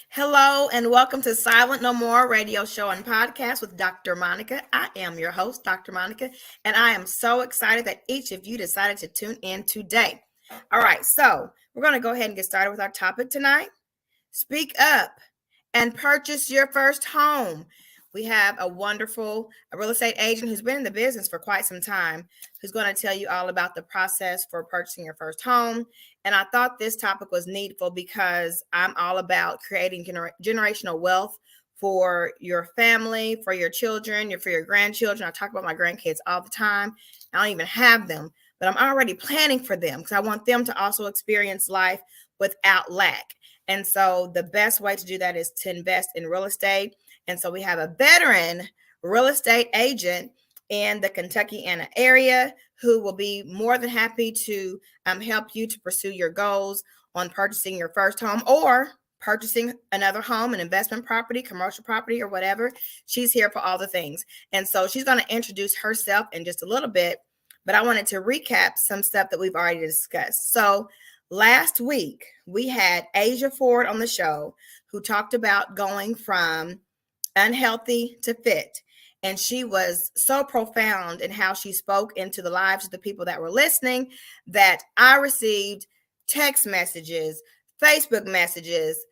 Hello and welcome to Silent No More radio show and podcast with Dr. Monica. I am your host, Dr. Monica, and I am so excited that each of you decided to tune in today. All right, so we're going to go ahead and get started with our topic tonight. Speak up and purchase your first home. We have a wonderful real estate agent who's been in the business for quite some time, who's going to tell you all about the process for purchasing your first home. And I thought this topic was needful because I'm all about creating generational wealth for your family, for your children, for your grandchildren. I talk about my grandkids all the time. I don't even have them, but I'm already planning for them because I want them to also experience life without lack. And so the best way to do that is to invest in real estate. And so we have a veteran real estate agent in the Kentuckiana area who will be more than happy to help you to pursue your goals on purchasing your first home or purchasing another home, an investment property, commercial property, or whatever. She's here for all the things. And so she's going to introduce herself in just a little bit, but I wanted to recap some stuff that we've already discussed. So last week, we had Asia Ford on the show who talked about going from unhealthy to fit. And she was so profound in how she spoke into the lives of the people that were listening that I received text messages, Facebook messages,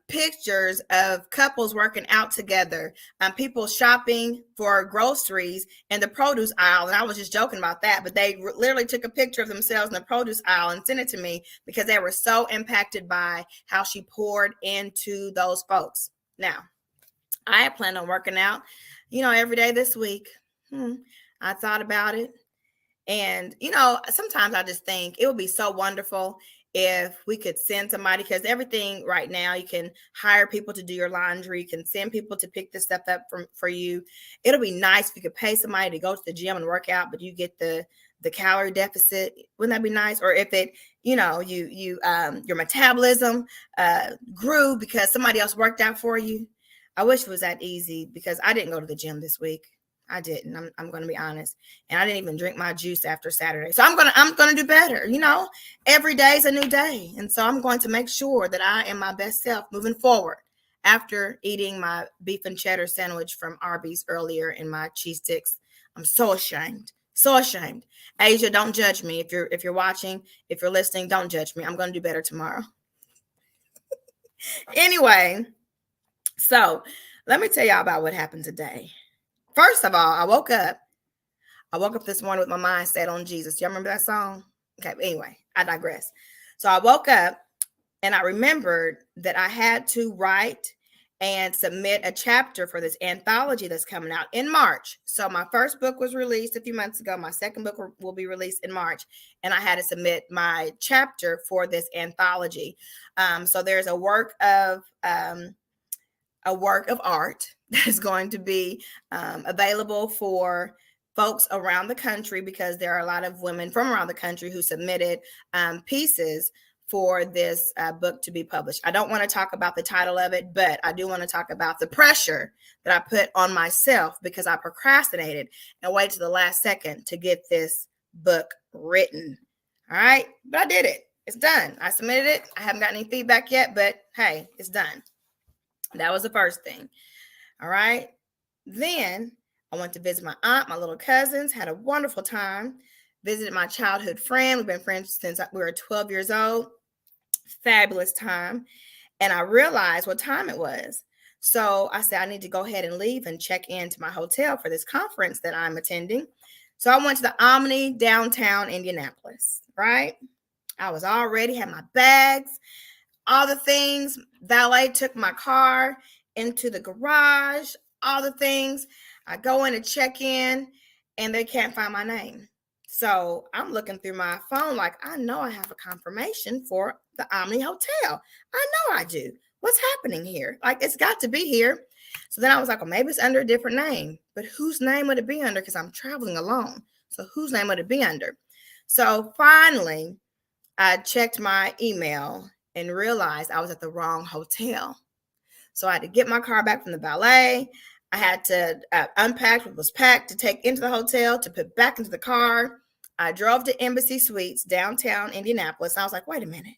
pictures of couples working out together, people shopping for groceries in the produce aisle. And I was just joking about that, but they literally took a picture of themselves in the produce aisle and sent it to me because they were so impacted by how she poured into those folks. Now, I had planned on working out, every day this week. I thought about it. And, sometimes I just think it would be so wonderful if we could send somebody, because everything right now, you can hire people to do your laundry. You can send people to pick this stuff up for you. It'll be nice if you could pay somebody to go to the gym and work out, but you get the calorie deficit. Wouldn't that be nice? Or if it, your metabolism grew because somebody else worked out for you. I wish it was that easy because I didn't go to the gym this week. I didn't. I'm going to be honest. And I didn't even drink my juice after Saturday. So I'm going to do better. Every day is a new day. And so I'm going to make sure that I am my best self moving forward after eating my beef and cheddar sandwich from Arby's earlier and my cheese sticks. I'm so ashamed. So ashamed. Asia, don't judge me. If you're watching, if you're listening, don't judge me. I'm going to do better tomorrow. Anyway, so let me tell y'all about what happened today. First of all, I woke up this morning with my mind set on Jesus. Y'all remember that song? Okay, but anyway, I digress. So I woke up and I remembered that I had to write and submit a chapter for this anthology that's coming out in March. So my first book was released a few months ago. My second book will be released in March. And I had to submit my chapter for this anthology. So there's a work of art that is going to be available for folks around the country because there are a lot of women from around the country who submitted pieces for this book to be published. I don't want to talk about the title of it, but I do want to talk about the pressure that I put on myself because I procrastinated and waited to the last second to get this book written. All right, but I did it. It's done. I submitted it. I haven't got any feedback yet, but hey, it's done. That was the first thing. All right. Then I went to visit my aunt, my little cousins, had a wonderful time, visited my childhood friend. We've been friends since we were 12 years old. Fabulous time. And I realized what time it was. So I said, I need to go ahead and leave and check into my hotel for this conference that I'm attending. So I went to the Omni downtown Indianapolis, right? I was all ready, had my bags, all the things. Valet took my car into the garage, all the things. I go in to check in and they can't find my name. So I'm looking through my phone like, I know I have a confirmation for the Omni Hotel. I know I do. What's happening here? Like, it's got to be here. So then I was like, well, maybe it's under a different name. But whose name would it be under? Because I'm traveling alone. So whose name would it be under? So finally, I checked my email and realized I was at the wrong hotel. So I had to get my car back from the valet. I had to unpack what was packed to take into the hotel, to put back into the car. I drove to Embassy Suites, downtown Indianapolis. I was like, wait a minute.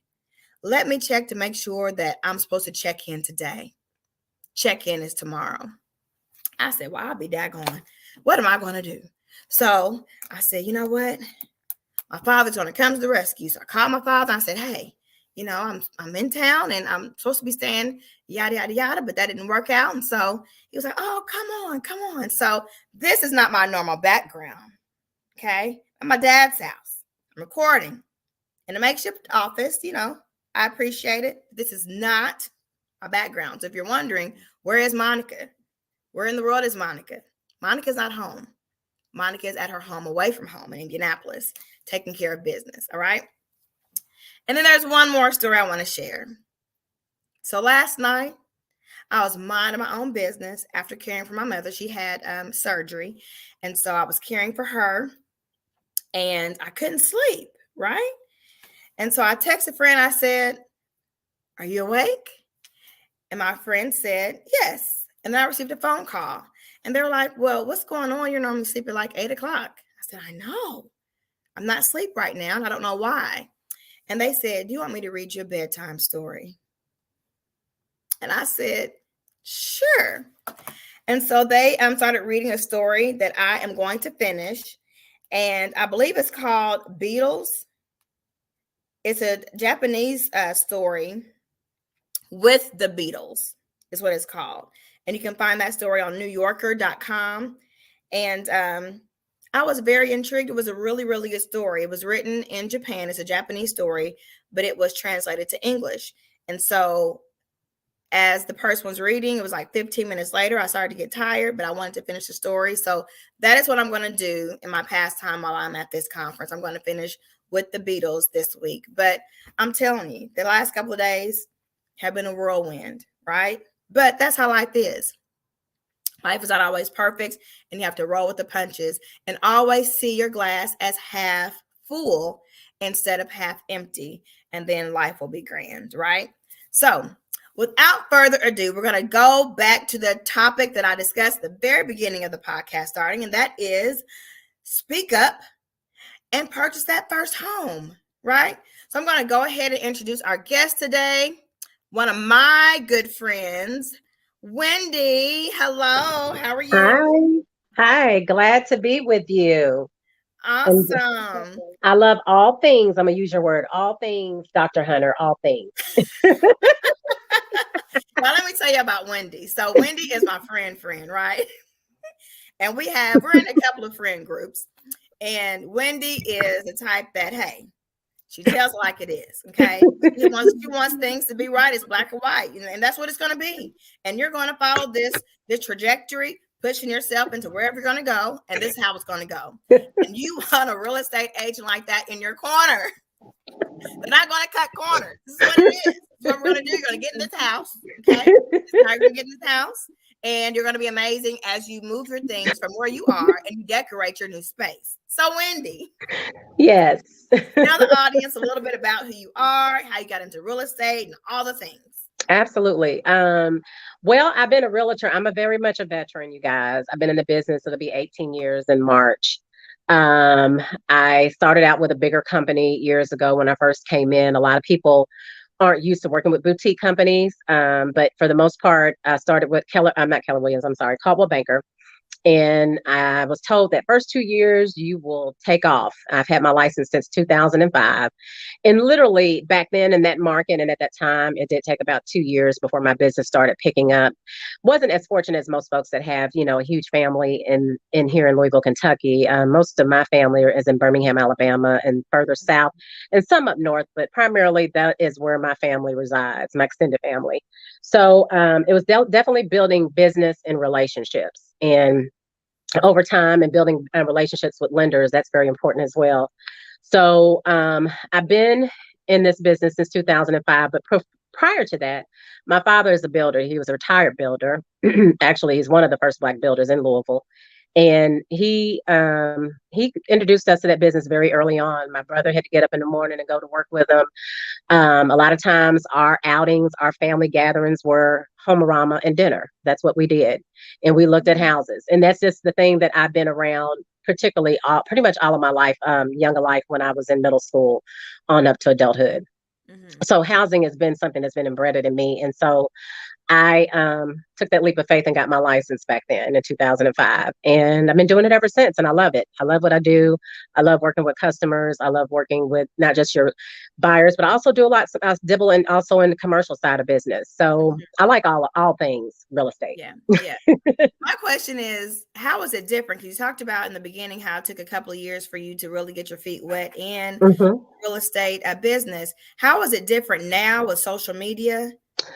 let me check to make sure that I'm supposed to check in today. Check-in is tomorrow. I said, well, I'll be daggone. What am I going to do? So I said, you know what? My father's going to come to the rescue. So I called my father. I said, hey, I'm in town and I'm supposed to be staying yada, yada, yada, but that didn't work out. And so he was like, oh, come on. So this is not my normal background. Okay. At my dad's house, I'm recording in a makeshift office. I appreciate it. This is not my background. So if you're wondering, where is Monica? Where in the world is Monica? Monica's not home. Monica is at her home, away from home in Indianapolis, taking care of business. All right. And then there's one more story I want to share. So last night, I was minding my own business after caring for my mother. She had surgery. And so I was caring for her and I couldn't sleep. Right. And so I texted a friend. I said, are you awake? And my friend said, yes. And then I received a phone call. And they were like, well, what's going on? You're normally sleeping at like 8 o'clock. I said, I know. I'm not asleep right now. And I don't know why. And they said, do you want me to read you a bedtime story? And I said, sure. And so they started reading a story that I am going to finish. And I believe it's called Beatles. It's a Japanese story with the Beatles is what it's called. And you can find that story on newyorker.com. And I was very intrigued. It was a really, really good story. It was written in Japan. It's a Japanese story, but it was translated to English. And so as the person was reading, it was like 15 minutes later, I started to get tired, but I wanted to finish the story. So that is what I'm going to do in my pastime while I'm at this conference. I'm going to finish with the Beatles this week. But I'm telling you, the last couple of days have been a whirlwind, right? But that's how life is. Life is not always perfect, and you have to roll with the punches and always see your glass as half full instead of half empty, and then life will be grand, right? So without further ado, we're going to go back to the topic that I discussed at the very beginning of the podcast starting, and that is speak up and purchase that first home, right? So I'm going to go ahead and introduce our guest today, one of my good friends, Wendy. Hello, how are you? Hi, glad to be with you. And Awesome. I love all things. I'm gonna use your word, all things, Dr. Hunter, all things. Now, let me tell you about Wendy. So Wendy is my friend, right? And we're in a couple of friend groups. And Wendy is the type that, hey, she tells it like it is, okay? She wants things to be right. It's black or white, and that's what it's going to be. And you're going to follow this trajectory, pushing yourself into wherever you're going to go, and this is how it's going to go. And you want a real estate agent like that in your corner. They're not going to cut corners. This is what it is. What we're going to do, you're going to get in this house, okay? This is how you're going to get in this house, and you're going to be amazing as you move your things from where you are and you decorate your new space. So, Wendy. Yes. Tell the audience a little bit about who you are, how you got into real estate, and all the things. Absolutely. Well, I've been a realtor. I'm very much a veteran, you guys. I've been in the business. It'll be 18 years in March. I started out with a bigger company years ago when I first came in. A lot of people aren't used to working with boutique companies. But for the most part, I started with Caldwell Banker. And I was told that first 2 years you will take off. I've had my license since 2005. And literally back then in that market and at that time, it did take about 2 years before my business started picking up. Wasn't as fortunate as most folks that have, a huge family in here in Louisville, Kentucky. Most of my family is in Birmingham, Alabama, and further south, and some up north, but primarily that is where my family resides, my extended family. So it was definitely building business and relationships. And over time and building relationships with lenders, that's very important as well. So I've been in this business since 2005, but prior to that, my father is a builder. He was a retired builder. Actually, he's one of the first Black builders in Louisville. And he introduced us to that business very early on. My brother had to get up in the morning and go to work with him. A lot of times our outings, our family gatherings were homeorama and dinner. That's what we did. And we looked at houses. And that's just the thing that I've been around, pretty much all of my life, younger life when I was in middle school on up to adulthood. Hmm. So housing has been something that's been embedded in me. And so I took that leap of faith and got my license back then in 2005. And I've been doing it ever since. And I love it. I love what I do. I love working with customers. I love working with not just your buyers, but I also do a lot. I dibble and also in the commercial side of business. So I like all things real estate. Yeah. Yeah. My question is, how is it different? Because you talked about in the beginning how it took a couple of years for you to really get your feet wet in Hmm. real estate business. How is it different now with social media?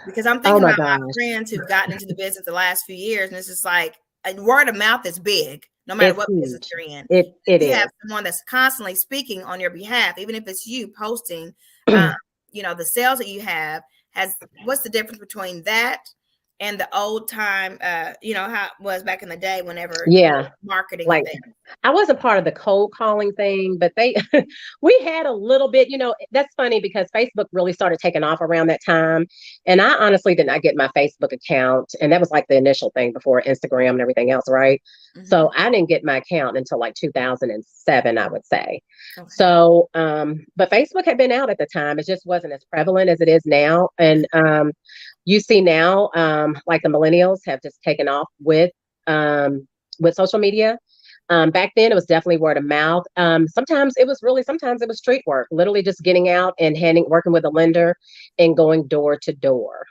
Because I'm Oh thinking my about my gosh. friends who've gotten into the business the last few years, and it's just like word of mouth is big, no matter It's what business huge. you're in. It You have is. someone that's constantly speaking on your behalf, even if it's you posting, um, the sales that you have. What's the difference between that and the old time, how it was back in the day whenever you were Yeah. marketing and Like things? I wasn't part of the cold calling thing, but they we had a little bit, that's funny because Facebook really started taking off around that time. And I honestly did not get my Facebook account. And that was like the initial thing before Instagram and everything else, right? Hmm. So I didn't get my account until like 2007, I would say. Okay. So, but Facebook had been out at the time. It just wasn't as prevalent as it is now. And you see now, like the millennials have just taken off with social media. Back then, it was definitely word of mouth. Sometimes it was street work, literally just getting out and working with a lender and going door to door.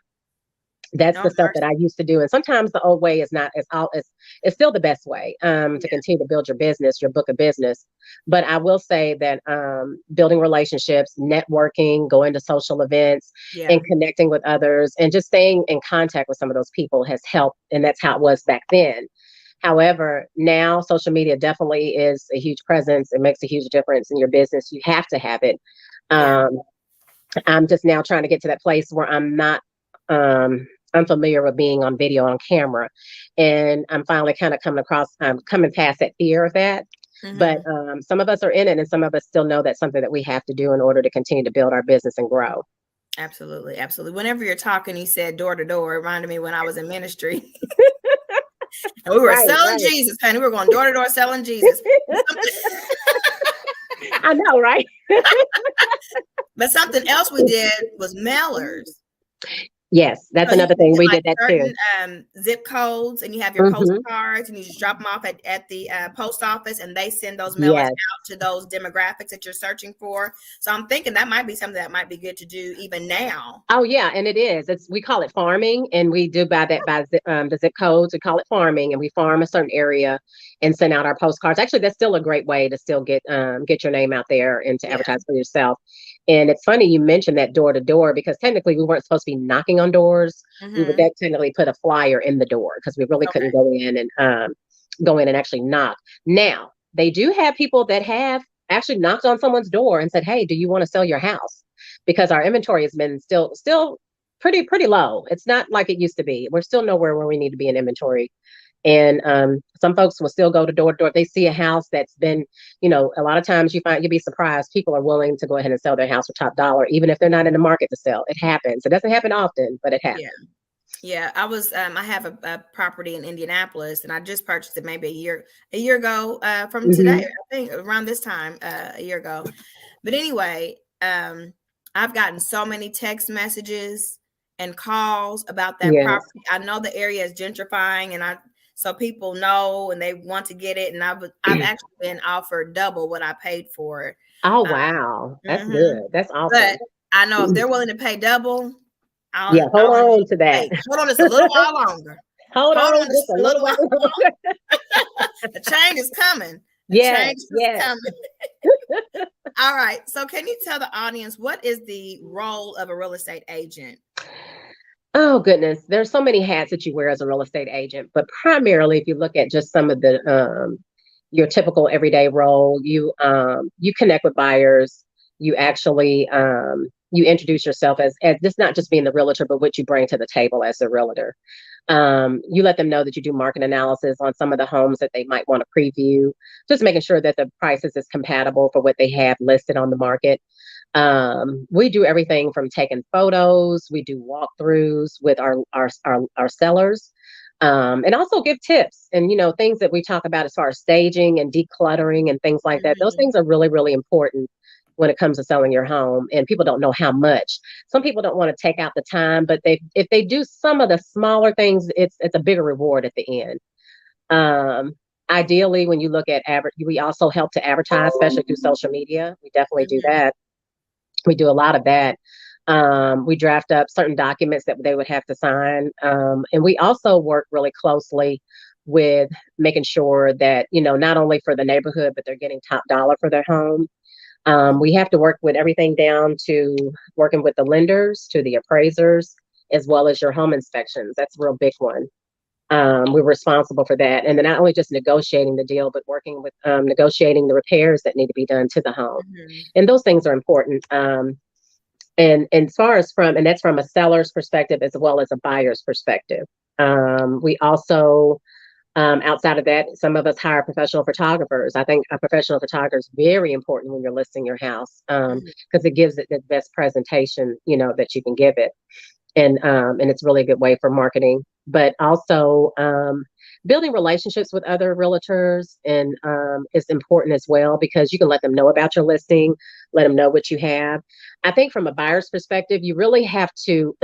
That's No the stuff that mercy. I used to do. And sometimes the old way is not as all it's still the best way to Yeah. continue to build your business, your book of business. But I will say that building relationships, networking, going to social events Yeah. and connecting with others and just staying in contact with some of those people has helped. And that's how it was back then. However, now social media definitely is a huge presence. It makes a huge difference in your business. You have to have it. Yeah. Um, I'm just now trying to get to that place where I'm not unfamiliar with being on video on camera. And I'm finally kind of coming past that fear of that. But Hmm. some of us are in it, and some of us still know that's something that we have to do in order to continue to build our business and grow. Absolutely. Absolutely. Whenever you're talking, you said door to door. It reminded me when I was in ministry and we were Right, selling right. Jesus, honey. We were going door to door selling Jesus. But something, I know, right? but something else we did was mailers. Yes, that's So you another can thing. get We like did that too. certain zip codes, and you have your Hmm. postcards, and you just drop them off at the post office, and they send those mailers Yes. out to those demographics that you're searching for. So I'm thinking that might be something that might be good to do even now. Oh yeah, and it is. We call it farming, and we do the zip codes. We call it farming, and we farm a certain area and send out our postcards. Actually, that's still a great way to still get your name out there and to Yeah. advertise for yourself. And it's funny you mentioned that door to door because technically we weren't supposed to be knocking on doors. We would Hmm. that technically put a flyer in the door because we really couldn't Okay. go in and actually knock. Now they do have people that have actually knocked on someone's door and said, "Hey, do you want to sell your house?" Because our inventory has been still pretty low. It's not like it used to be. We're still nowhere where we need to be in inventory. And some folks will still go to door to door. If they see a house that's been, a lot of times you'd be surprised. People are willing to go ahead and sell their house for top dollar, even if they're not in the market to sell. It happens. It doesn't happen often, but it Yeah. happens. Yeah, I have a property in Indianapolis, and I just purchased it maybe a year ago from today. Hmm. I think around this time a year ago. But anyway, I've gotten so many text messages and calls about that Yes. property. I know the area is gentrifying, and I so people know and they want to get it. And I've actually been offered double what I paid for it. Oh Um, wow, that's mhm. good. That's awesome. But I know if they're willing to pay double, Yeah, hold I'll on to that. wait. Hold on just a little while longer. Hold Hold on on just just a a little little while while longer. longer. The change is coming. The Yes, change is yes. coming. All right. So, can you tell the audience what is the role of a real estate agent? Oh goodness, there's so many hats that you wear as a real estate agent, but primarily if you look at just some of the your typical everyday role, you connect with buyers, you actually you introduce yourself as this not just being the realtor, but what you bring to the table as a realtor. You let them know that you do market analysis on some of the homes that they might want to preview, just making sure that the prices is compatible for what they have listed on the market. We do everything from taking photos, we do walkthroughs with our sellers, and also give tips and things that we talk about as far as staging and decluttering and things like that. Those Mhm. things are really really important when it comes to selling your home, and people don't know how much. Some people don't want to take out the time, but if they do some of the smaller things, it's a bigger reward at the end. Um, Ideally, when you look at we also help to advertise, especially through social media. We definitely do Mhm. that. We do a lot of that. We draft up certain documents that they would have to sign. And we also work really closely with making sure that, not only for the neighborhood, but they're getting top dollar for their home. We have to work with everything down to working with the lenders, to the appraisers, as well as your home inspections. That's a real big one. We're responsible for that. And then not only just negotiating the deal, but working with negotiating the repairs that need to be done to the home. Mhm. And those things are important. And as far as and that's from a seller's perspective as well as a buyer's perspective. We also, outside of that, some of us hire professional photographers. I think a professional photographer is very important when you're listing your house, Mhm. because it gives it the best presentation, that you can give it. And it's really a good way for marketing, but also building relationships with other realtors and is important as well, because you can let them know about your listing, let them know what you have. I think from a buyer's perspective, you really have to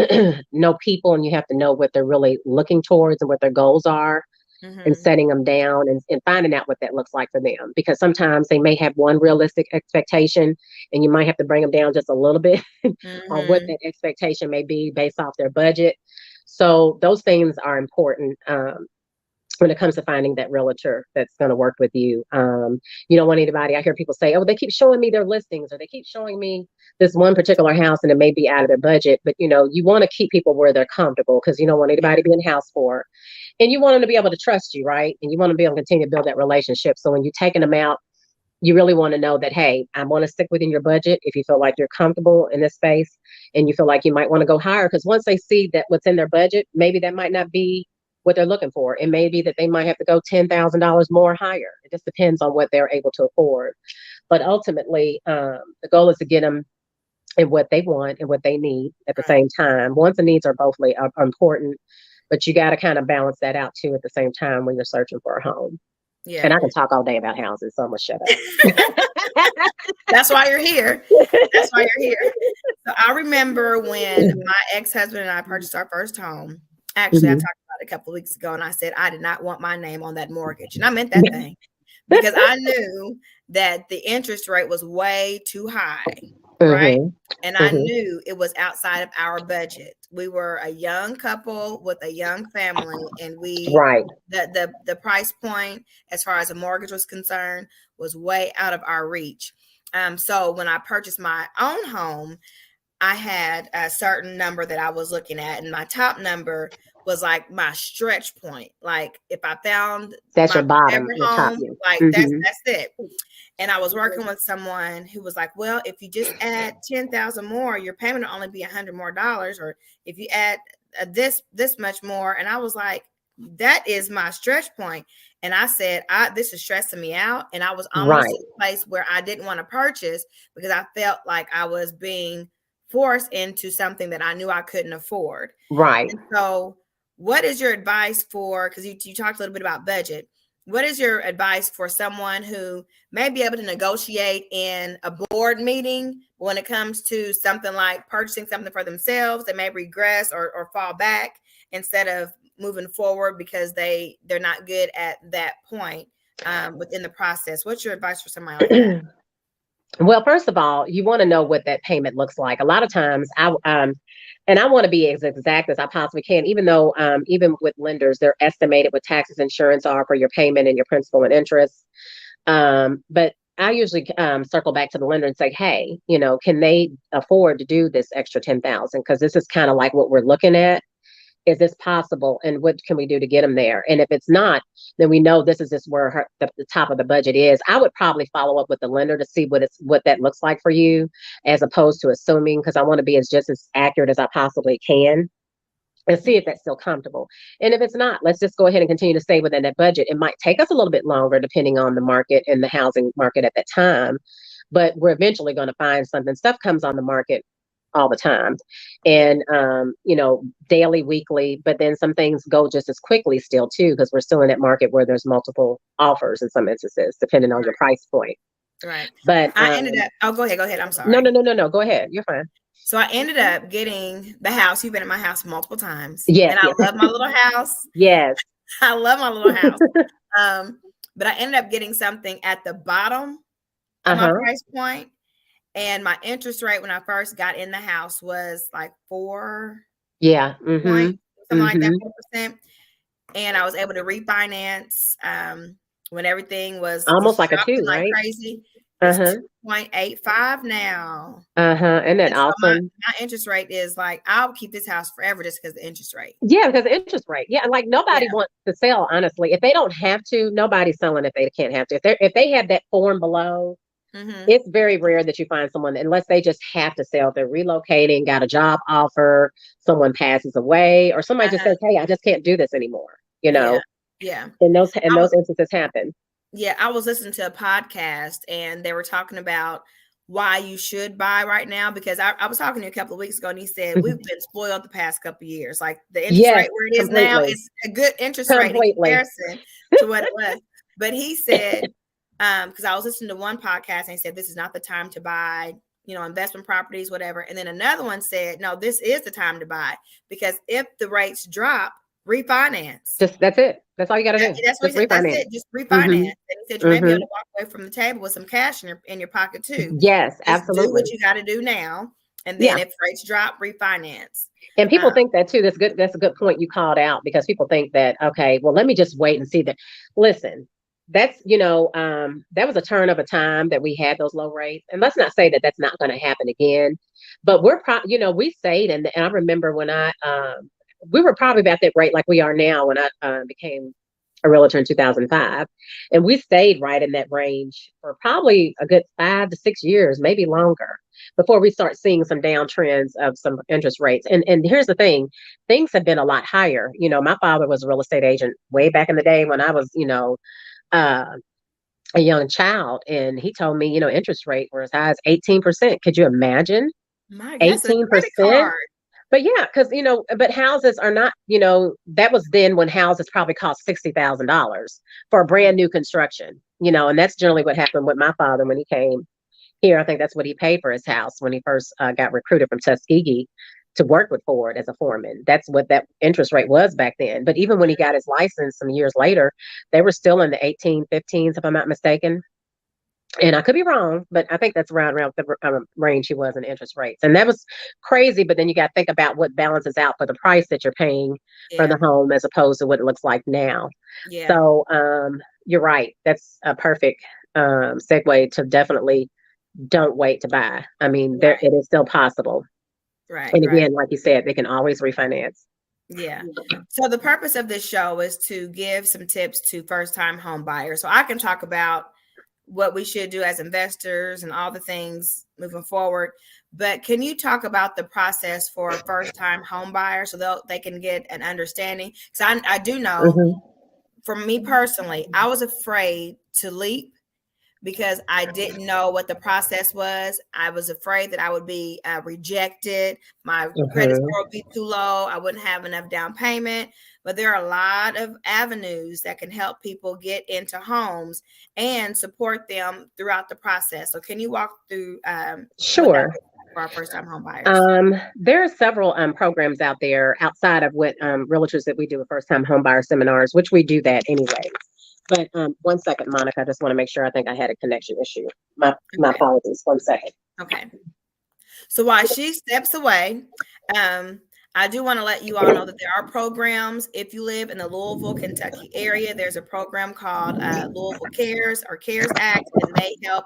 know people, and you have to know what they're really looking towards and what their goals are, and Mhm. setting them down, and finding out what that looks like for them. Because sometimes they may have one realistic expectation, and you might have to bring them down just a little bit on what Mhm. that expectation may be based off their budget. So those things are important. When it comes to finding that realtor that's going to work with you. You don't want anybody, I hear people say, oh, they keep showing me their listings, or they keep showing me this one particular house, and it may be out of their budget, but you want to keep people where they're comfortable, because you don't want Yeah. anybody to be in the house for. And you want them to be able to trust you, right? And you want to be able to continue to build that relationship. So when you're taking them out, you really want to know that, hey, I want to stick within your budget if you feel like you're comfortable in this space, and you feel like you might want to go higher. Because once they see that what's in their budget, maybe that might not be what they're looking for. It may be that they might have to go $10,000 more higher. It just depends on what they're able to afford. But ultimately, the goal is to get them in what they want and what they need at the Right. same time. Wants and needs are both are important, but you got to kind of balance that out too at the same time when you're searching for a home. And Yeah. I can talk all day about houses, so I'm gonna shut up. That's why you're here. That's why you're here. So I remember when my ex-husband and I purchased our first home. Actually, I Mhm. talked about it a couple of weeks ago, and I said I did not want my name on that mortgage, and I meant that thing, because I knew that the interest rate was way too high, right? Mhm. And I Mhm. knew it was outside of our budget. We were a young couple with a young family, and Right. the price point as far as a mortgage was concerned was way out of our reach. So when I purchased my own home, I had a certain number that I was looking at, and my top number was like my stretch point. Like if I found That's my your bottom, favorite your top home, view. like Mhm. that's it. And I was working with someone who was like, "Well, if you just add 10,000 more, your payment will only be $100 more, or if you add this much more." And I was like, "That is my stretch point." And I said, "This is stressing me out." And I was almost Right. in a place where I didn't want to purchase, because I felt like I was being forced into something that I knew I couldn't afford. Right. And so, what is your advice for, because you talked a little bit about budget, what is your advice for someone who may be able to negotiate in a board meeting when it comes to something like purchasing something for themselves? They may regress or fall back instead of moving forward because they're not good at that point within the process. What's your advice for somebody like that? Well, first of all, you want to know what that payment looks like. A lot of times, and I want to be as exact as I possibly can, even though even with lenders, they're estimated what taxes, insurance are for your payment and your principal and interest. But I usually circle back to the lender and say, hey, can they afford to do this extra 10,000? Because this is kind of like what we're looking at. Is this possible, and what can we do to get them there? And if it's not, then we know this is just where the top of the budget is. I would probably follow up with the lender to see what that looks like for you, as opposed to assuming, because I want to be just as accurate as I possibly can, and see if that's still comfortable. And if it's not, let's just go ahead and continue to stay within that budget. It might take us a little bit longer depending on the market and the housing market at that time, but we're eventually going to find something. Stuff comes on the market all the time, Yeah. and daily, weekly, but then some things go just as quickly still too, because we're still in that market where there's multiple offers in some instances depending on your price point. Right. But I ended up, oh, go ahead. I'm no, sorry. no, no, no, no. Go ahead. You're fine. So I ended up getting the house. You've been in my house multiple times, Yes, and I yes, love my little house. yes. I love my little house. But I ended up getting something at the bottom of my Uh-huh. price point, and my interest rate when I first got in the house was like 4 Yeah. point, Mm-hmm. something like that, Mm-hmm. 4%. And I was able to refinance when everything was Almost just like a dropping two, like right? crazy. It's Uh-huh. 2.85 now. Uh-huh. Isn't that And so my, awesome? my interest rate is like, I'll keep this house forever just because the interest rate. Yeah, because the interest rate. Yeah, like nobody Yeah. wants to sell, honestly. If they don't have to, nobody's selling if they can't have to. If they have that form below, Mm-hmm. it's very rare that you find someone unless they just have to sell. They're relocating, got a job offer, someone passes away, or somebody just Uh-huh. says, "Hey, I just can't do this anymore." You Yeah. know, Yeah. and those and I was those instances happen. Yeah, I was listening to a podcast and they were talking about why you should buy right now because I was talking to you a couple of weeks ago and he said we've been spoiled the past couple of years. Like the interest Yes, rate where it is now completely, is a good interest rate in completely. comparison to what it was. But he said, because I was listening to one podcast and he said this is not the time to buy, investment properties, whatever. And then another one said, no, this is the time to buy because if the rates drop, refinance. Just that's it. That's all you got to do. That's what he Just said. That's refinance. it. Just refinance. Hmm. And he said you may be able Hmm. to walk away from the table with some cash in your pocket too. Yes, Just do what absolutely. you got to do now, and then Yeah. if rates drop, refinance. And people Um, think that too. That's good. That's a good point you called out because people think that, okay, well, let me just wait and see that. Listen, that was a turn of a time that we had those low rates. And let's not say that that's not going to happen again, but we stayed. And I remember when we were probably about that rate like we are now when I became a realtor in 2005. And we stayed right in that range for probably a good 5 to 6 years, maybe longer before we start seeing some downtrends of some interest rates. And here's the thing, things have been a lot higher. My father was a real estate agent way back in the day when I was, uh, a young child, and he told me, interest rate were as high as 18%. Could you imagine my that's a credit 18%? card. But yeah, because but houses are not, that was then when houses probably cost $60,000 for a brand new construction, and that's generally what happened with my father when he came here. I think that's what he paid for his house when he first got recruited from Tuskegee to work with Ford as a foreman. That's what that interest rate was back then. But even when he got his license some years later, they were still in the 18, 15s, if I'm not mistaken. And I could be wrong, but I think that's around the range he was in interest rates. And that was crazy. But then you got to think about what balances out for the price that you're paying for the Yeah, home as opposed to what it looks like now. yeah, So you're right. That's a perfect segue to definitely don't wait to buy. I mean, there right, it is still possible. right, And right. again, like you said, they can always refinance. Yeah. So the purpose of this show is to give some tips to first-time home buyers. So I can talk about what we should do as investors and all the things moving forward. But can you talk about the process for a first-time home buyer so they can get an understanding? Because I do know Hmm. for me personally, I was afraid to leap because I didn't know what the process was. I was afraid that I would be rejected. My credit Hmm. score would be too low. I wouldn't have enough down payment. But there are a lot of avenues that can help people get into homes and support them throughout the process. So, can you walk through what that Sure. looks like for our first time home buyers? There are several programs out there outside of what realtors that we do with first time home buyer seminars, which we do that anyway. But one second, Monica, I just want to make sure. I think I had a connection issue. My Okay. apologies. 1 second. Okay. So while she steps away, um, I do want to let you all know that there are programs. If you live in the Louisville, Kentucky area, there's a program called Louisville Cares or CARES Act that may help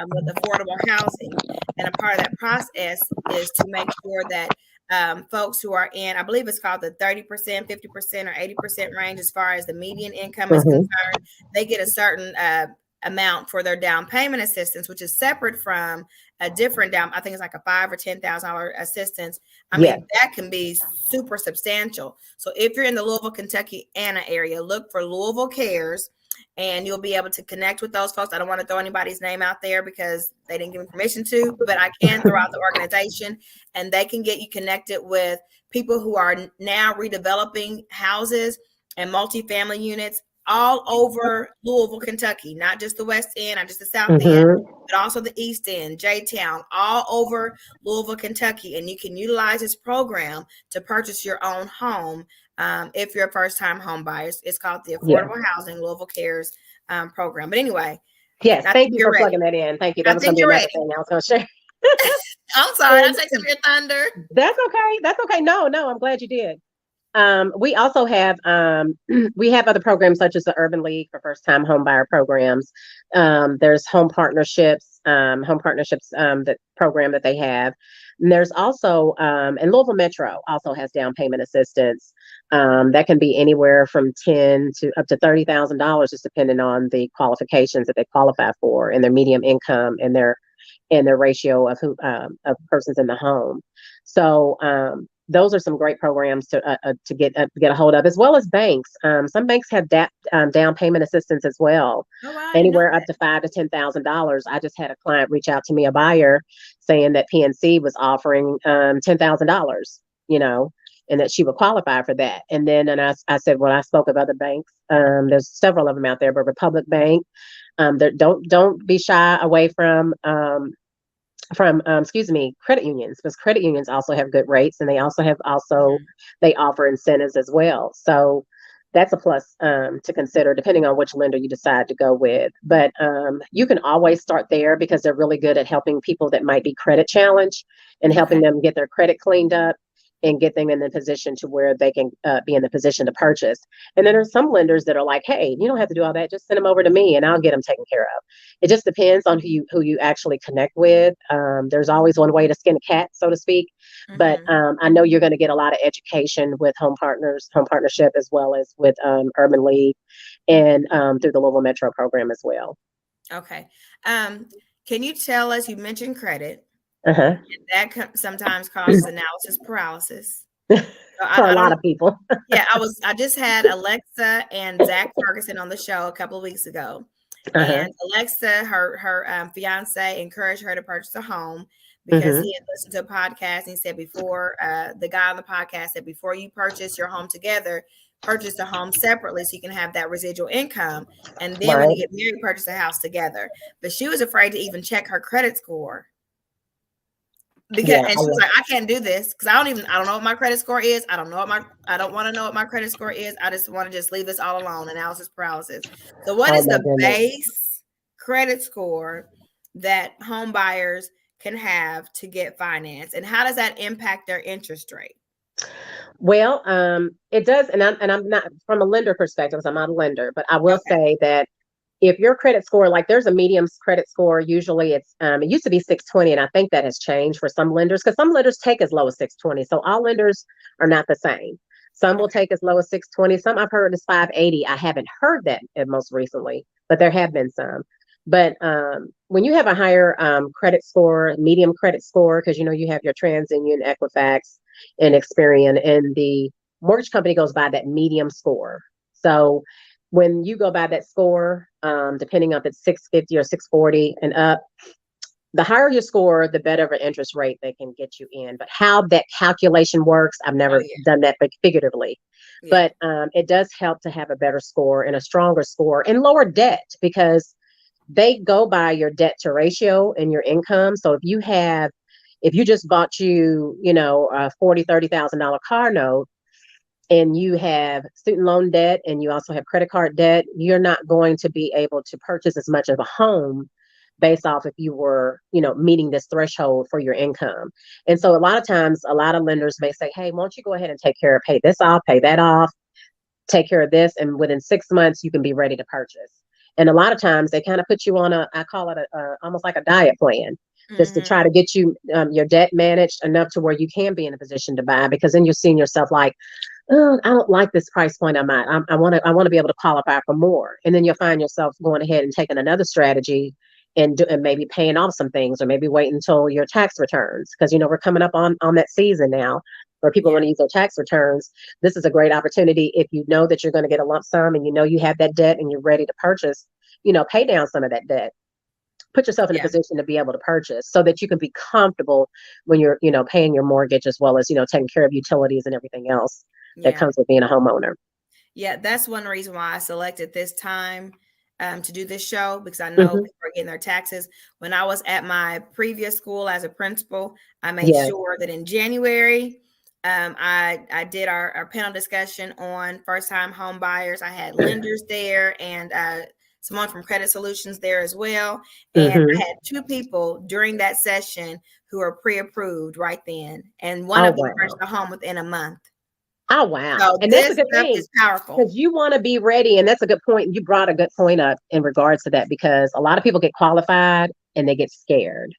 with affordable housing. And a part of that process is to make sure that folks who are in, I believe it's called the 30%, 50%, or 80% range as far as the median income is Hmm. concerned, they get a certain amount for their down payment assistance, which is separate from a different down. I think it's like a $5,000 or $10,000 assistance. I Yes. mean, that can be super substantial. So if you're in the Louisville, Kentucky, Anna area, look for Louisville Cares, and you'll be able to connect with those folks. I don't want to throw anybody's name out there because they didn't give me permission to, but I can throw out the organization, and they can get you connected with people who are now redeveloping houses and multifamily units all over Louisville, Kentucky, not just the West End, not just the South End, Mm-hmm. but also the East End, J-Town, all over Louisville, Kentucky. And you can utilize this program to purchase your own home if you're a first-time home buyer. It's called the Yeah. Affordable Housing Louisville Cares program. But anyway, Yes. I Thank think you you're for ready. plugging that in. Thank you. That I was going think to be you're another ready. thing I was going to share. I'm sorry, I And take some of your thunder. that's okay. That's okay. No, I'm glad you did. We also have we have other programs such as the Urban League for first time home buyer programs. There's home partnerships that program that they have. And there's also and Louisville Metro also has down payment assistance that can be anywhere from ten to up to $30,000, just depending on the qualifications that they qualify for and their medium income and their ratio of persons in the home. So those are some great programs to get a hold of, as well as banks. Some banks have down payment assistance as well, Oh, wow, I didn't know anywhere up that. to $5,000 to $10,000. I just had a client reach out to me, a buyer, saying that PNC was offering $10,000. You know, and that she would qualify for that. And I said, well, I spoke of other banks. There's several of them out there, but Republic Bank. Don't be shy away from excuse me, credit unions, because credit unions also have good rates, and Mhm. they offer incentives as well. So that's a plus to consider depending on which lender you decide to go with. But you can always start there because they're really good at helping people that might be credit challenged and helping Okay. them get their credit cleaned up and get them in the position to where they can be in the position to purchase. And then there's some lenders that are like, hey, you don't have to do all that. Just send them over to me and I'll get them taken care of. It just depends on who you actually connect with. There's always one way to skin a cat, so to speak. But Hmm. I know you're going to get a lot of education with Home Partnership, as well as with Urban League and through the Louisville Metro program as well. Okay. Um, can you tell us, you mentioned credit, Uh-huh. and that sometimes causes analysis paralysis. So For a I lot don't, of people. yeah, I just had Alexa and Zach Ferguson on the show a couple of weeks ago. Uh-huh. And Alexa, her fiance, encouraged her to purchase a home because Mm-hmm. he had listened to a podcast and he said before the guy on the podcast said before you purchase your home together, purchase the home separately so you can have that residual income, and then when Right. you get married, purchase a house together. But she was afraid to even check her credit score because, Yeah. and she was like, I can't do this because I don't know what my credit score is. I don't want to know what my credit score is. I just want to just leave this all alone. Analysis paralysis. So what Oh is my the goodness. base credit score that home buyers can have to get finance, and how does that impact their interest rate? Well, it does, and I'm not from a lender perspective, 'cause I'm not a lender, but I will Okay. say that if your credit score, like there's a medium credit score, usually it used to be 620, and I think that has changed for some lenders because some lenders take as low as 620. So all lenders are not the same. Some will Okay. take as low as 620. Some I've heard is 580. I haven't heard that most recently, but there have been some. But when you have a higher credit score, medium credit score, because you have your TransUnion, Equifax, and Experian, and the mortgage company goes by that medium score. So when you go by that score, depending on if it's 650 or 640 and up, the higher your score, the better of an interest rate they can get you in. But how that calculation works, I've Oh never yeah. done that, but figuratively. Yeah. But it does help to have a better score and a stronger score and lower debt because they go by your debt to ratio and your income. So if you just bought a $40,000-$30,000 car note, and you have student loan debt and you also have credit card debt, you're not going to be able to purchase as much of a home based off if you were, meeting this threshold for your income. And so a lot of times, a lot of lenders may say, hey, why don't you go ahead and pay this off, pay that off, take care of this, and within 6 months, you can be ready to purchase. And a lot of times they kind of put you on I call it almost like a diet plan, just to try Hmm. to get you your debt managed enough to where you can be in a position to buy, because then you're seeing yourself like, oh, I don't like this price point I'm at. I want to be able to qualify for more. And then you'll find yourself going ahead and taking another strategy and maybe paying off some things, or maybe wait until your tax returns. Because we're coming up on that season now where people want Yeah. to use their tax returns. This is a great opportunity if you know that you're going to get a lump sum and you have that debt and you're ready to purchase, pay down some of that debt. Put yourself in a Yeah. position to be able to purchase so that you can be comfortable when you're, paying your mortgage, as well as, taking care of utilities and everything else that Yeah. comes with being a homeowner. Yeah, that's one reason why I selected this time to do this show, because I know Hmm. people are getting their taxes. When I was at my previous school as a principal, I made Yes. sure that in January, I did our panel discussion on first time home buyers. I had lenders there and someone from Credit Solutions there as well. And I Hmm. had two people during that session who are pre approved right then. And one Oh, of them purchased wow. a home within a month. Oh, wow. So And that's a this good stuff thing is powerful. because you want to be ready. And that's a good point. You brought a good point up in regards to that because a lot of people get qualified and they get scared.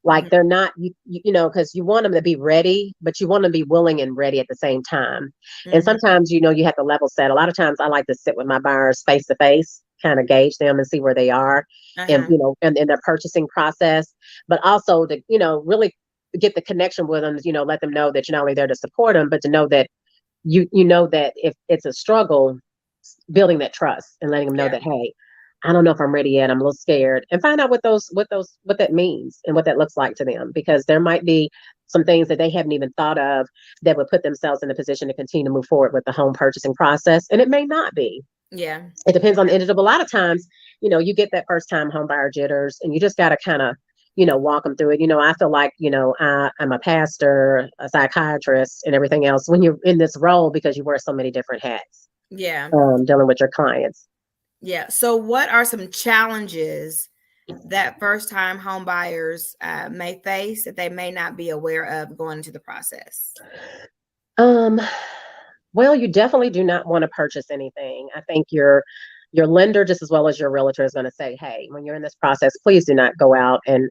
Like Mhm, they're not, you know, because you want them to be ready, but you want them to be willing and ready at the same time. And mhm, sometimes, you know, you have to level set. A lot of times I like to sit with my buyers face to face, kind of gauge them and see where they are and, uh-huh, you know, in their purchasing process, but also to, you know, really get the connection with them, you know, let them know that you're not only there to support them, but to know that you know that if it's a struggle, building that trust and letting them know yeah, that, hey, I don't know if I'm ready yet. I'm a little scared, and find out what that means and what that looks like to them, because there might be some things that they haven't even thought of that would put themselves in a position to continue to move forward with the home purchasing process, and it may not be. yeah, It depends on the individual. A lot of times, you know, you get that first time home buyer jitters, and you just got to kind of, you know, walk them through it. You know, I feel like, you know, I'm a pastor, a psychiatrist, and everything else when you're in this role because you wear so many different hats, yeah, dealing with your clients. yeah. So what are some challenges that first time home buyers may face that they may not be aware of going into the process? Um, well, you definitely do not want to purchase anything. I think your lender, just as well as your realtor, is going to say, hey, when you're in this process, please do not go out and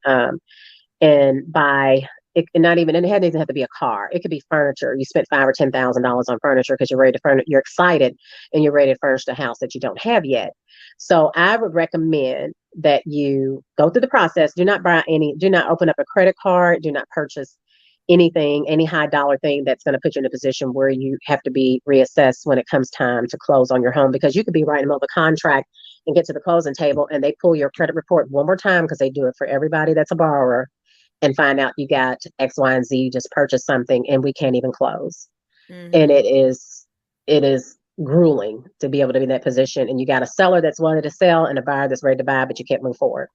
buy it. And not even, and it doesn't have to be a car. It could be furniture. You spent $5,000 or $10,000 on furniture because you're ready to furnish, you're excited and you're ready to furnish the house that you don't have yet. So I would recommend that you go through the process. Do not open up a credit card, do not purchase anything, any high dollar thing that's going to put you in a position where you have to be reassessed when it comes time to close on your home, because you could be right in the middle of a contract and get to the closing table and they pull your credit report one more time, because they do it for everybody that's a borrower, and find out you got X, Y, and Z, you just purchased something and we can't even close. And Hmm. it is grueling to be able to be in that position. And you got a seller that's wanted to sell and a buyer that's ready to buy, but you can't move forward.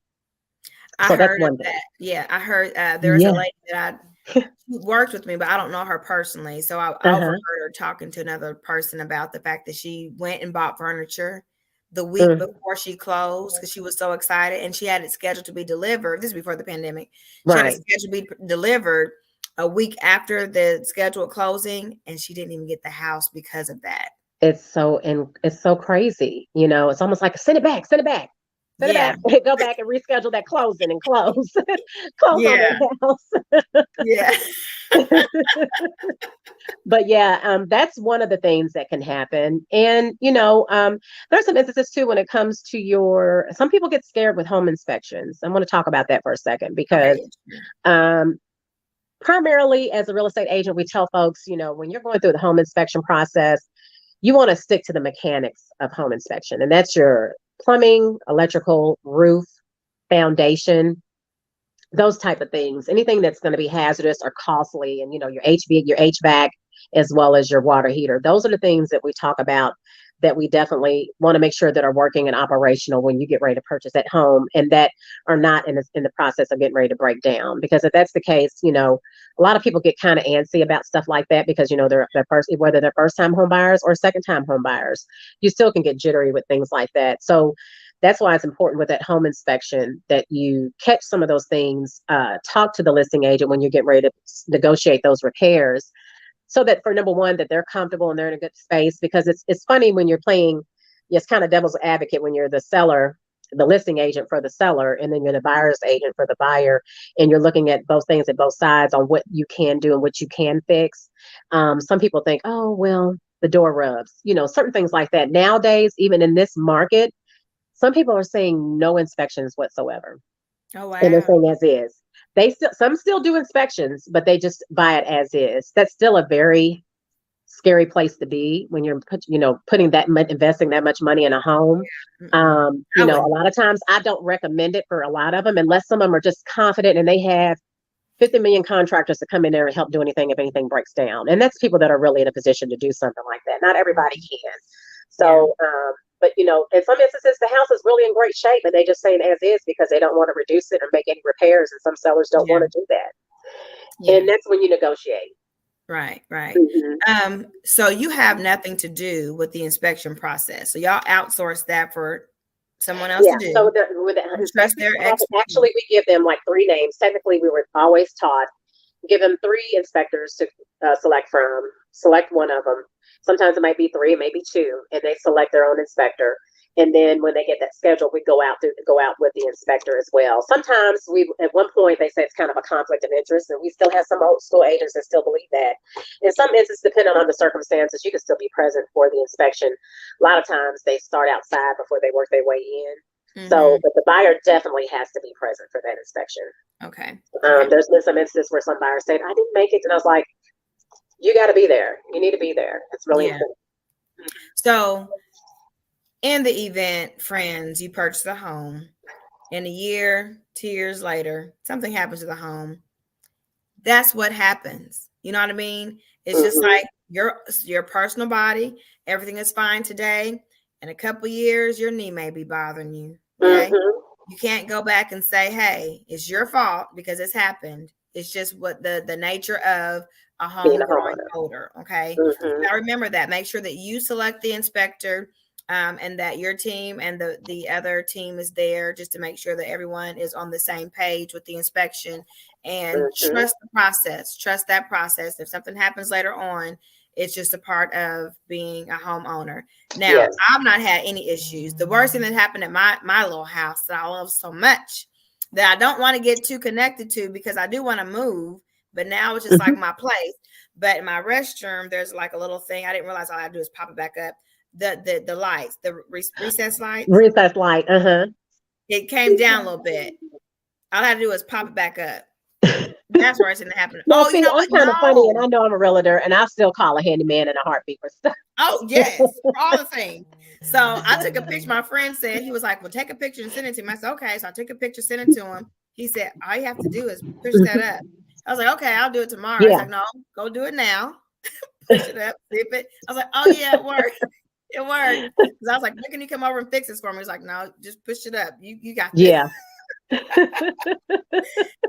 I So that's heard of one thing. that. Yeah, I heard there was a Yeah. lady that she worked with me, but I don't know her personally. So I overheard Uh-huh. her talking to another person about the fact that she went and bought furniture the week Mhm. before she closed because she was so excited, and she had it scheduled to be delivered. This is before the pandemic. She had it Right. scheduled to be delivered a week after the scheduled closing, and she didn't even get the house because of that. It's so crazy. You know, it's almost like send it back, send it Yeah. back, go back and reschedule that closing and close, close on Yeah. that house. Yeah. But yeah, that's one of the things that can happen. And you know, there's some instances too when it comes to some people get scared with home inspections. I want to talk about that for a second Okay. because Yeah. um, primarily as a real estate agent, we tell folks, you know, when you're going through the home inspection process, you want to stick to the mechanics of home inspection, and that's your plumbing, electrical, roof, foundation, those type of things. Anything that's going to be hazardous or costly, and you know, your HVAC, as well as your water heater. Those are the things that we talk about that we definitely want to make sure that are working and operational when you get ready to purchase at home, and that are not in the process of getting ready to break down. Because if that's the case, you know, a lot of people get kind of antsy about stuff like that because you know they're first, whether they're first time home buyers or second time home buyers, you still can get jittery with things like that. So that's why it's important with that home inspection that you catch some of those things, talk to the listing agent when you get ready to negotiate those repairs, so that for number one, that they're comfortable and they're in a good space. Because it's funny when you're playing, it's kind of devil's advocate when you're the seller, the listing agent for the seller, and then you're the buyer's agent for the buyer, and you're looking at both things at both sides on what you can do and what you can fix. Some people think, oh well, the door rubs, you know, certain things like that. Nowadays, even in this market, some people are saying no inspections whatsoever, Oh and they're wow. saying as is. Some still do inspections, but they just buy it as is. That's still a very scary place to be when you're putting that much, investing that much money in a home. Mm-mm. You I know, a wouldn't. lot of times I don't recommend it for a lot of them unless some of them are just confident and they have 50 million contractors to come in there and help do anything if anything breaks down. And that's people that are really in a position to do something like that. Not everybody can. So, but you know, in some instances, the house is really in great shape, and they just say it as is because they don't want to reduce it or make any repairs. And some sellers don't want to do that. And that's when you negotiate. Right. Mm-hmm. So you have nothing to do with the inspection process. So y'all outsource that for someone else to do. So with the inspection, actually, we give them like 3 names. Technically, we were always taught give them 3 inspectors to select from. Select one of them. Sometimes it might be 3, maybe 2, and they select their own inspector. And then when they get that schedule, we go out with the inspector as well. Sometimes at one point, they say it's kind of a conflict of interest, and we still have some old school agents that still believe that. In some instances, depending on the circumstances, you can still be present for the inspection. A lot of times they start outside before they work their way in. Mm-hmm. So, but the buyer definitely has to be present for that inspection. Okay. There's been some instances where some buyers said, I didn't make it. And I was like, you got to be there. You need to be there. It's really important. So in the event, friends, you purchase a home, in a year, 2 years later, something happens to the home. That's what happens. You know what I mean? It's just like your personal body. Everything is fine today. In a couple of years, your knee may be bothering you. Okay. You can't go back and say, hey, it's your fault because it's happened. It's just what the nature of a home growing older. Okay. Now remember that. Make sure that you select the inspector and that your team and the other team is there just to make sure that everyone is on the same page with the inspection, and trust the process. Trust that process. If something happens later on, it's just a part of being a homeowner. Now, I've not had any issues. The worst thing that happened at my little house that I love so much that I don't want to get too connected to because I do want to move, but now it's just like my place. But in my restroom, there's like a little thing. I didn't realize all I had to do is pop it back up. The lights, the recess lights. Recess light, It came down a little bit. All I had to do was pop it back up. That's where it's going to happen. Well, see, I'm kind of funny, and I know I'm a realtor, and I'll still call a handyman in a heartbeat for stuff. Oh, yes, for all the things. So I took a picture. My friend said, he was like, well, take a picture and send it to him. I said, okay. So I took a picture, sent it to him. He said, all you have to do is push that up. I was like, okay, I'll do it tomorrow. He's like, no, go do it now. Push it up, zip it. I was like, oh, yeah, it worked. It worked. Because I was like, when can you come over and fix this for me? He's like, no, just push it up. You got this. Yeah.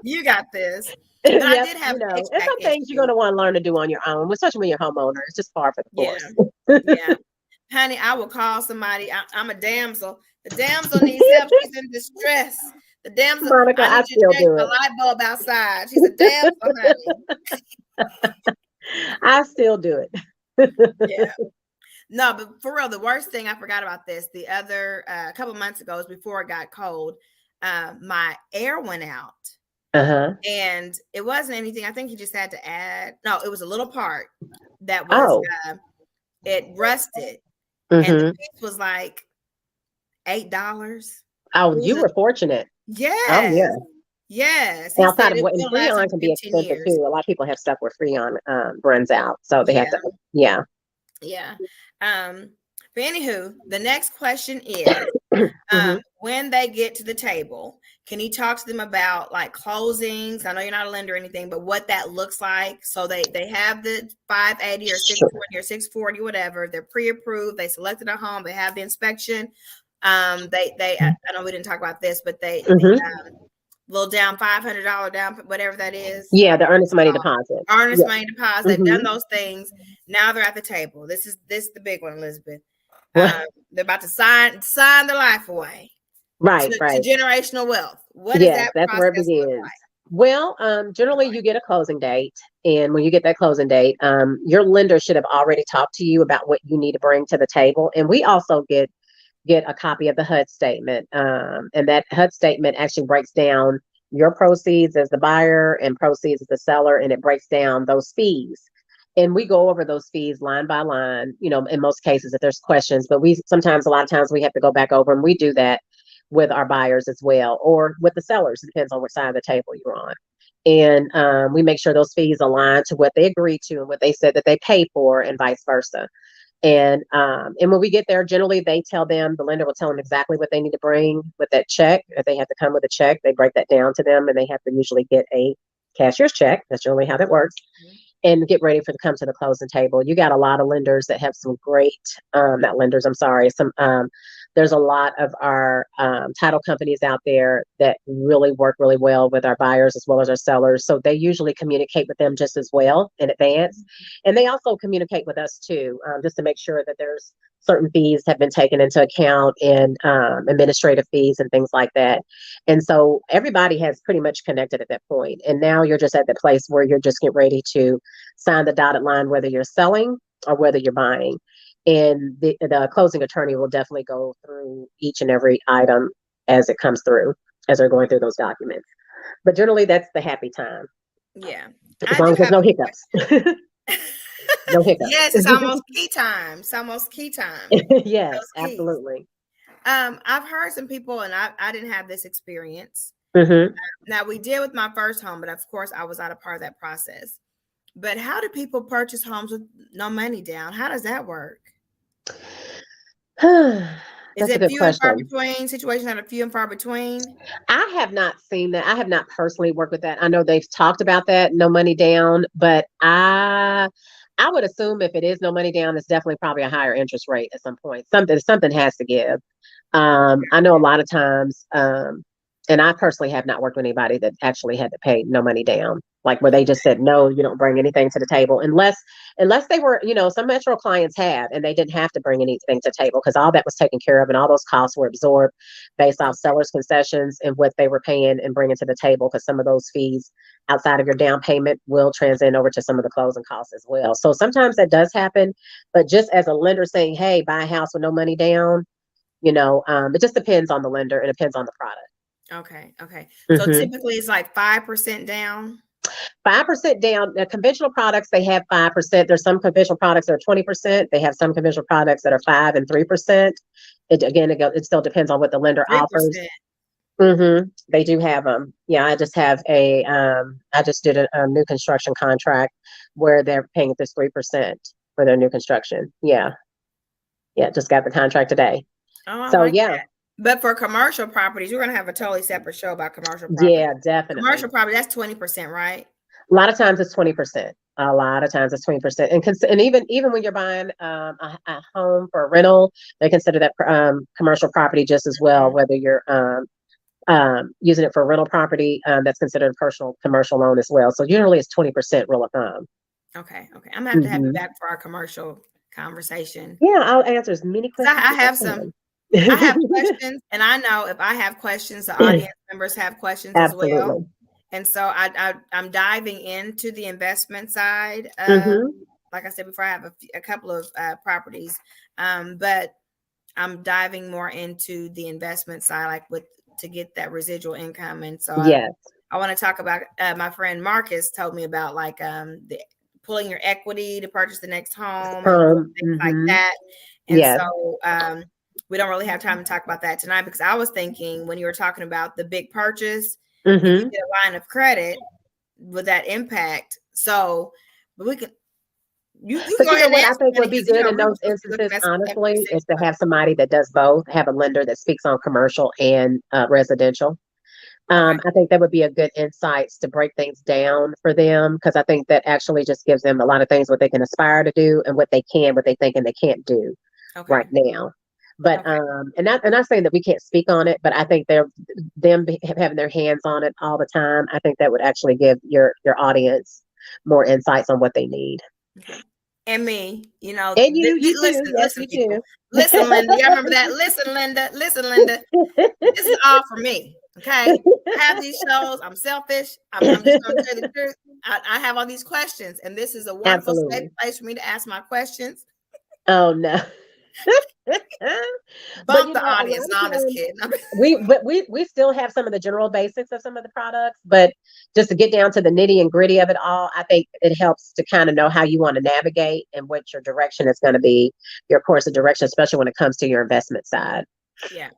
You got this. But I did have there's some things you're going to want to learn to do on your own, especially when you're a homeowner. It's just par for the course. Yeah. Honey, I will call somebody. I'm a damsel. The damsel needs help. She's in distress. The damsel, Monica, I still do a light bulb outside. She's a damsel, honey. I still do it. Yeah. No, but for real, the worst thing, I forgot about this. The other, a couple months ago, was before it got cold, my air went out. And it wasn't anything. I think he just had to add. No, it was a little part that was it rusted, and the piece was like $8. Oh, you were fortunate. Yes. Oh, yeah. Yes. Outside of what Freon can be expensive too. A lot of people have stuff where Freon runs out, so they have to. Yeah. But anywho, the next question is, when they get to the table, can you talk to them about like closings? I know you're not a lender or anything, but what that looks like. So they have the 580 or 620 or 640, whatever. They're pre-approved. They selected a home. They have the inspection. I know we didn't talk about this, but they little down $500 down, whatever that is. Yeah, the earnest money deposit. Earnest money deposit. They've done those things. Now they're at the table. This is the big one, Elizabeth. They're about to sign their life away. Right. To generational wealth. What is that? That's where it begins. Like? Well, generally you get a closing date, and when you get that closing date, your lender should have already talked to you about what you need to bring to the table, and we also get a copy of the HUD statement, and that HUD statement actually breaks down your proceeds as the buyer and proceeds as the seller, and it breaks down those fees. And we go over those fees line by line, in most cases if there's questions, but a lot of times we have to go back over, and we do that with our buyers as well, or with the sellers. It depends on which side of the table you're on. And we make sure those fees align to what they agreed to and what they said that they pay for, and vice versa. And when we get there, generally the lender will tell them exactly what they need to bring with that check. If they have to come with a check, they break that down to them, and they have to usually get a cashier's check. That's generally how that works. and get ready for the come to the closing table. You got a lot of lenders that have some great, not lenders, I'm sorry, some there's a lot of our title companies out there that really work really well with our buyers as well as our sellers. So they usually communicate with them just as well in advance. And they also communicate with us too, just to make sure that there's certain fees have been taken into account and administrative fees and things like that. And so everybody has pretty much connected at that point. And now you're just at the place where you're just getting ready to sign the dotted line, whether you're selling or whether you're buying. And the closing attorney will definitely go through each and every item as it comes through, as they're going through those documents. But generally, that's the happy time. Yeah. As long as there's no hiccups. No hiccups. Yes, it's almost key time. It's almost key time. Yes, absolutely. I've heard some people, and I didn't have this experience. Mm-hmm. Now, we did with my first home, but of course, I was not a part of that process. But how do people purchase homes with no money down? How does that work? Is it few and far between? Situations that are few and far between? I have not seen that. I have not personally worked with that. I know they've talked about that, no money down, but I would assume if it is no money down, it's definitely probably a higher interest rate at some point. Something has to give. I know a lot of times, and I personally have not worked with anybody that actually had to pay no money down, like where they just said, no, you don't bring anything to the table unless they were, some Metro clients have, and they didn't have to bring anything to the table because all that was taken care of and all those costs were absorbed based off sellers' concessions and what they were paying and bringing to the table, because some of those fees outside of your down payment will transcend over to some of the closing costs as well. So sometimes that does happen, but just as a lender saying, hey, buy a house with no money down, it just depends on the lender and it depends on the product. Okay. So typically it's like 5% down. 5% down. The conventional products, they have 5%. There's some conventional products that are 20%. They have some conventional products that are 5% and 3%. It still depends on what the lender 3%. offers. They do have them. Yeah, I just did a new construction contract where they're paying this 3% for their new construction. Yeah, just got the contract today. Oh, so that. But for commercial properties, we're going to have a totally separate show about commercial property. Yeah, definitely. Commercial property, that's 20%, right? A lot of times it's 20%. A lot of times it's 20%. And even when you're buying a home for a rental, they consider that commercial property just as well, whether you're using it for a rental property, that's considered a personal commercial loan as well. So generally it's 20% rule of thumb. Okay. I'm going to have you back for our commercial conversation. Yeah, I'll answer as many questions. I have questions, and I know if I have questions, the audience members have questions as well. And so I'm diving into the investment side. Like I said before, I have a couple of properties, but I'm diving more into the investment side, to get that residual income. And so I want to talk about, my friend Marcus told me about pulling your equity to purchase the next home, and things like that. And so we don't really have time to talk about that tonight, because I was thinking when you were talking about the big purchase, you get a line of credit with that impact. So, but we can. But what I think would be good in those instances, honestly, is to have somebody that does both, have a lender that speaks on commercial and residential. I think that would be a good insights to break things down for them, because I think that actually just gives them a lot of things what they can aspire to do and what they think and they can't do right now. But and not saying that we can't speak on it, but I think having their hands on it all the time, I think that would actually give your audience more insights on what they need. Okay. And me, and you listen, too. Yes, listen, people. Listen, Linda. Y'all remember that? Listen, Linda. This is all for me. Okay. I have these shows. I'm selfish. I'm just going to tell you the truth. I have all these questions, and this is a wonderful safe place for me to ask my questions. Oh no. Bump the audience. No, I'm just kidding. we still have some of the general basics of some of the products, but just to get down to the nitty and gritty of it all, I think it helps to kind of know how you want to navigate and what your direction is going to be, your course of direction, especially when it comes to your investment side. Yeah.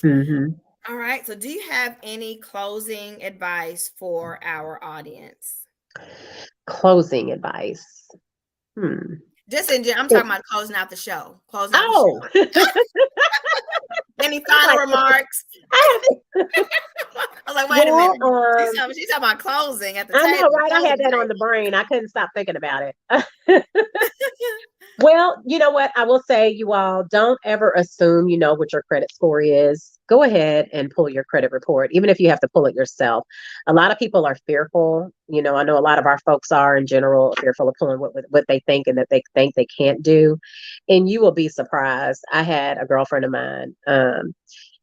Mm-hmm. All right. So do you have any closing advice for our audience? Closing advice. Just I'm talking about closing out the show. The show. Any final remarks? I was like, wait a Well, minute. She's talking about closing at the I know, table. right? I had Closing that on table. the brain. I couldn't stop thinking about it. Well, you know what? I will say, you all don't ever assume you know what your credit score is. Go ahead and pull your credit report, even if you have to pull it yourself. A lot of people are fearful. I know a lot of our folks are in general fearful of pulling what they think and that they think they can't do. And you will be surprised. I had a girlfriend of mine.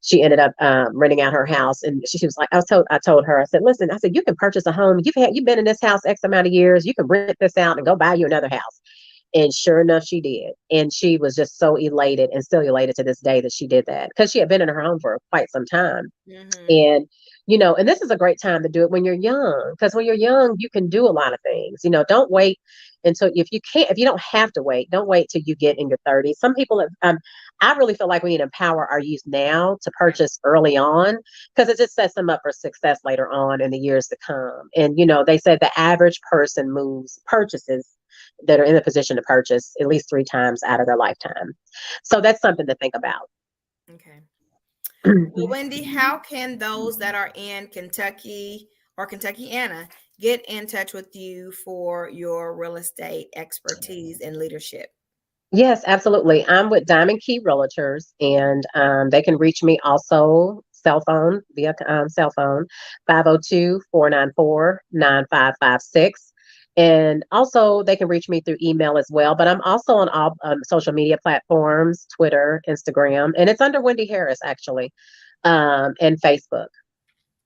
She ended up renting out her house, and she was like, I told her, I said, listen, I said, you can purchase a home. You've been in this house X amount of years. You can rent this out and go buy you another house. And sure enough, she did. And she was just so elated and still elated to this day that she did that because she had been in her home for quite some time. Mm-hmm. And, and this is a great time to do it when you're young, because when you're young, you can do a lot of things. Don't wait until, if you don't have to wait, don't wait till you get in your 30s. Some people I really feel like we need to empower our youth now to purchase early on, because it just sets them up for success later on in the years to come. And, they said the average person purchases that are in a position to purchase at least 3 times out of their lifetime. So that's something to think about. Okay. Well, Wendy, how can those that are in Kentucky or Kentuckiana get in touch with you for your real estate expertise and leadership? Yes, absolutely. I'm with Diamond Key Realtors, and they can reach me also via cell phone, 502-494-9556. And also they can reach me through email as well. But I'm also on all social media platforms, Twitter, Instagram, and it's under Wendy Harris, actually, and Facebook.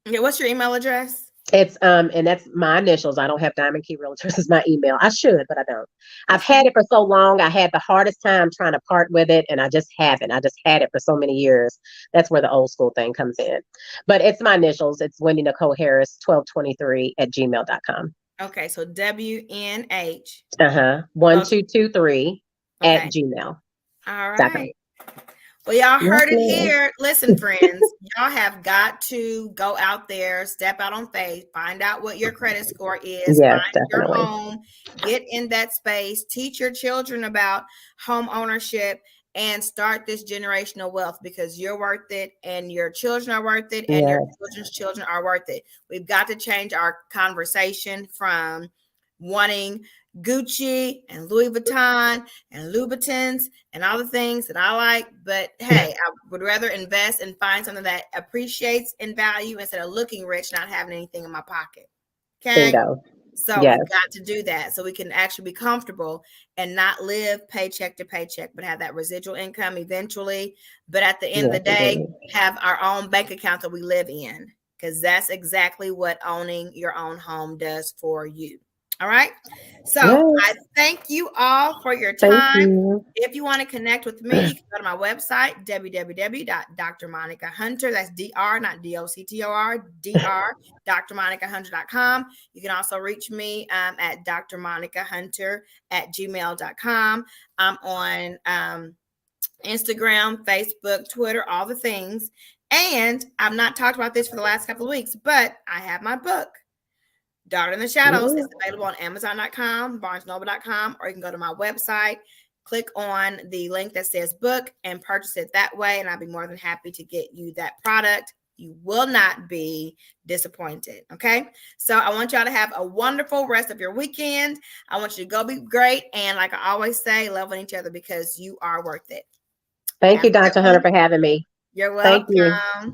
Okay, what's your email address? It's and that's my initials. I don't have Diamond Key Realtors as my email. I should, but I don't. I've That's had fine. it for so long. I had the hardest time trying to part with it, and I just haven't. I just had it for so many years. That's where the old school thing comes in. But it's my initials. It's Wendy Nicole Harris 1223 at gmail.com. Okay, so WNH. 1223 at Okay. gmail.com. All right. Well, y'all Yes, heard it ma'am. here. Listen, friends, y'all have got to go out there, step out on faith, find out what your credit score is, Yes, find your definitely. home, get in that space, teach your children about home ownership, and start this generational wealth, because you're worth it, and your children are worth it, and your Yes, children's children are worth it. We've got to change our conversation from wanting Gucci and Louis Vuitton and Louboutins and all the things that I like. But hey, I would rather invest and find something that appreciates in value instead of looking rich, not having anything in my pocket. Okay. bingo. So Yes, we've got to do that so we can actually be comfortable and not live paycheck to paycheck, but have that residual income eventually. But at the end of yes, the day, indeed. have our own bank account that we live in, because that's exactly what owning your own home does for you. All right. So I Yes, thank you all for your thank time. you. If you want to connect with me, you can go to my website, www.drmonicahunter. That's DR, not DOCTOR, DR, drmonicahunter.com. You can also reach me at drmonicahunter at gmail.com. I'm on Instagram, Facebook, Twitter, all the things. And I've not talked about this for the last couple of weeks, but I have my book, Daughter in the Shadows. Yeah. Is available on Amazon.com, BarnesNoble.com, or you can go to my website, click on the link that says book, and purchase it that way. And I'll be more than happy to get you that product. You will not be disappointed. Okay. So I want y'all to have a wonderful rest of your weekend. I want you to go be great. And like I always say, love on each other, because you are worth it. Thank Have you, a good Dr. Hunter, one. for having me. You're Thank you. welcome.